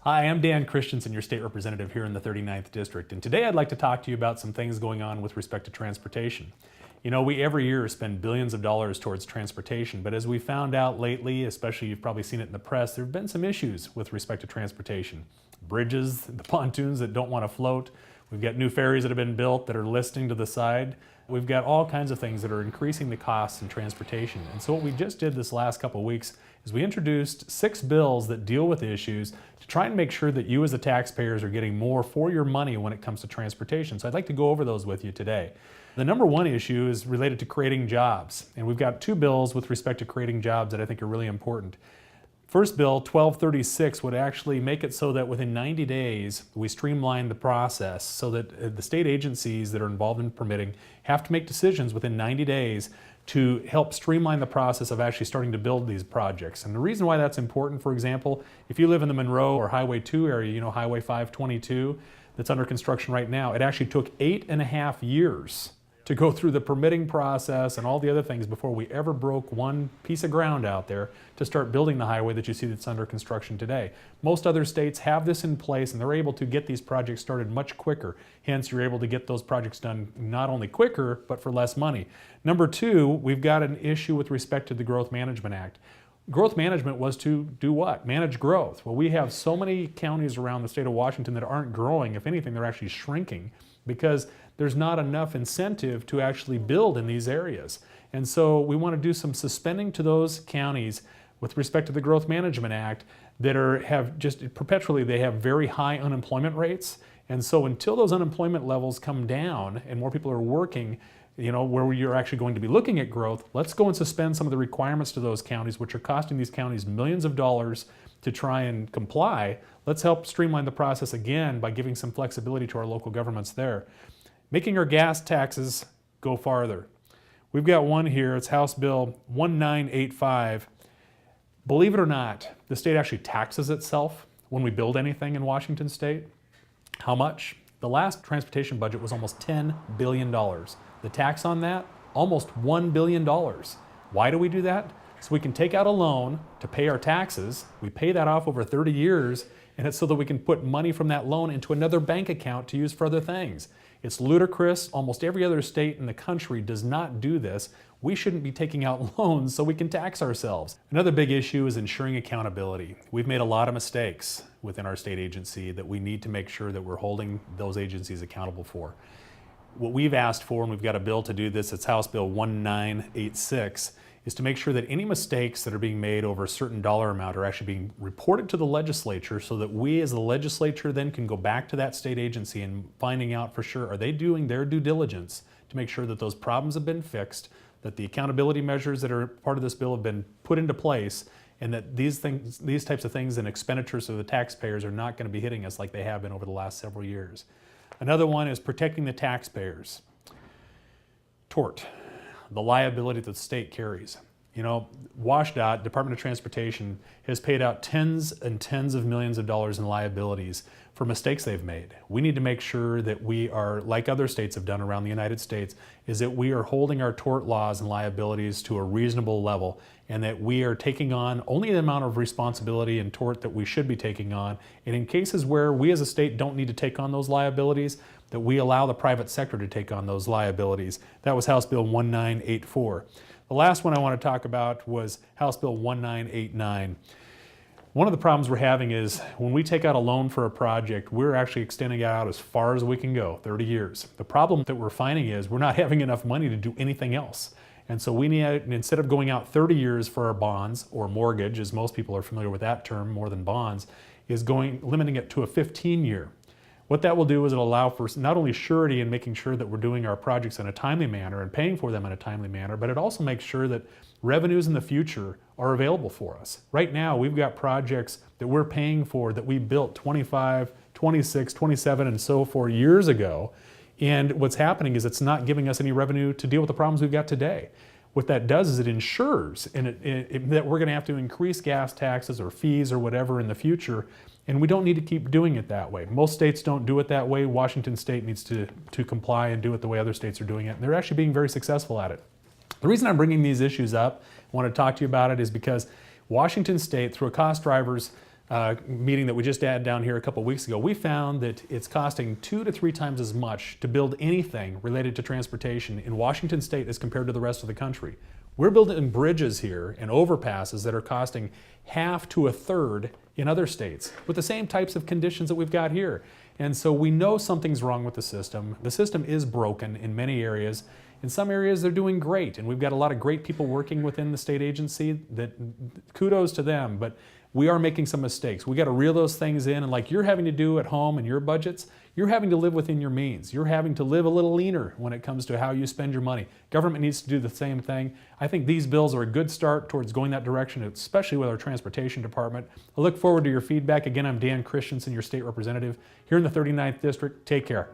Hi, I'm Dan Christiansen, your state representative here in the 39th District, and today I'd like to talk to you about some things going on with respect to transportation. You know, we every year spend billions of dollars towards transportation, but as we found out lately, especially you've probably seen it in the press, there have been some issues with respect to transportation. Bridges, the pontoons that don't want to float, we've got new ferries that have been built that are listing to the side. We've got all kinds of things that are increasing the costs in transportation. And so what we just did this last couple of weeks is we introduced 6 bills that deal with issues to try and make sure that you as the taxpayers are getting more for your money when it comes to transportation. So I'd like to go over those with you today. The number one issue is related to creating jobs. And we've got 2 bills with respect to creating jobs that I think are really important. First bill, 1236, would actually make it so that within 90 days, we streamline the process so that the state agencies that are involved in permitting have to make decisions within 90 days to help streamline the process of actually starting to build these projects. And the reason why that's important, for example, if you live in the Monroe or Highway 2 area, you know, Highway 522 that's under construction right now, it actually took 8.5 years to go through the permitting process and all the other things before we ever broke one piece of ground out there to start building the highway that you see that's under construction today. Most other states have this in place and they're able to get these projects started much quicker. Hence, you're able to get those projects done not only quicker, but for less money. Number 2, we've got an issue with respect to the Growth Management Act. Growth management was to do what? Manage growth. Well, we have so many counties around the state of Washington that aren't growing. If anything, they're actually shrinking because there's not enough incentive to actually build in these areas. And so we want to do some suspending to those counties with respect to the Growth Management Act that have just perpetually, they have very high unemployment rates. And so until those unemployment levels come down and more people are working, you know, where you're actually going to be looking at growth, let's go and suspend some of the requirements to those counties, which are costing these counties millions of dollars to try and comply. Let's help streamline the process again by giving some flexibility to our local governments there. Making our gas taxes go farther. We've got one here, it's House Bill 1985. Believe it or not, the state actually taxes itself when we build anything in Washington state. How much? The last transportation budget was almost $10 billion. The tax on that, almost $1 billion. Why do we do that? So we can take out a loan to pay our taxes. We pay that off over 30 years, and it's so that we can put money from that loan into another bank account to use for other things. It's ludicrous. Almost every other state in the country does not do this. We shouldn't be taking out loans so we can tax ourselves. Another big issue is ensuring accountability. We've made a lot of mistakes within our state agency that we need to make sure that we're holding those agencies accountable for. What we've asked for, and we've got a bill to do this, it's House Bill 1986, is to make sure that any mistakes that are being made over a certain dollar amount are actually being reported to the legislature so that we as the legislature then can go back to that state agency and finding out for sure, are they doing their due diligence to make sure that those problems have been fixed, that the accountability measures that are part of this bill have been put into place, and that these types of things and expenditures of the taxpayers are not going to be hitting us like they have been over the last several years. Another one is protecting the taxpayers. Tort. The liability that the state carries. You know, WashDOT, Department of Transportation, has paid out tens and tens of millions of dollars in liabilities for mistakes they've made. We need to make sure that we are, like other states have done around the United States, is that we are holding our tort laws and liabilities to a reasonable level and that we are taking on only the amount of responsibility and tort that we should be taking on. And in cases where we as a state don't need to take on those liabilities, that we allow the private sector to take on those liabilities. That was House Bill 1984. The last one I want to talk about was House Bill 1989. One of the problems we're having is when we take out a loan for a project, we're actually extending it out as far as we can go, 30 years. The problem that we're finding is we're not having enough money to do anything else. And so we need, instead of going out 30 years for our bonds or mortgage, as most people are familiar with that term more than bonds, is limiting it to a 15-year. What that will do is it'll allow for not only surety in making sure that we're doing our projects in a timely manner and paying for them in a timely manner, but it also makes sure that revenues in the future are available for us. Right now, we've got projects that we're paying for that we built 25, 26, 27, and so forth years ago. And what's happening is it's not giving us any revenue to deal with the problems we've got today. What that does is it ensures that we're going to have to increase gas taxes or fees or whatever in the future, and we don't need to keep doing it that way. Most states don't do it that way. Washington State needs to comply and do it the way other states are doing it, and they're actually being very successful at it. The reason I'm bringing these issues up, I want to talk to you about it, is because Washington State, through a cost drivers meeting that we just had down here a couple weeks ago, we found that it's costing 2 to 3 times as much to build anything related to transportation in Washington State as compared to the rest of the country. We're building bridges here and overpasses that are costing half to a third in other states with the same types of conditions that we've got here. And so we know something's wrong with the system. The system is broken in many areas. In some areas they're doing great, and we've got a lot of great people working within the state agency that kudos to them, but we are making some mistakes. We got to reel those things in, and like you're having to do at home in your budgets, you're having to live within your means. You're having to live a little leaner when it comes to how you spend your money. Government needs to do the same thing. I think these bills are a good start towards going that direction, especially with our transportation department. I look forward to your feedback. Again, I'm Dan Christiansen, your state representative here in the 39th District. Take care.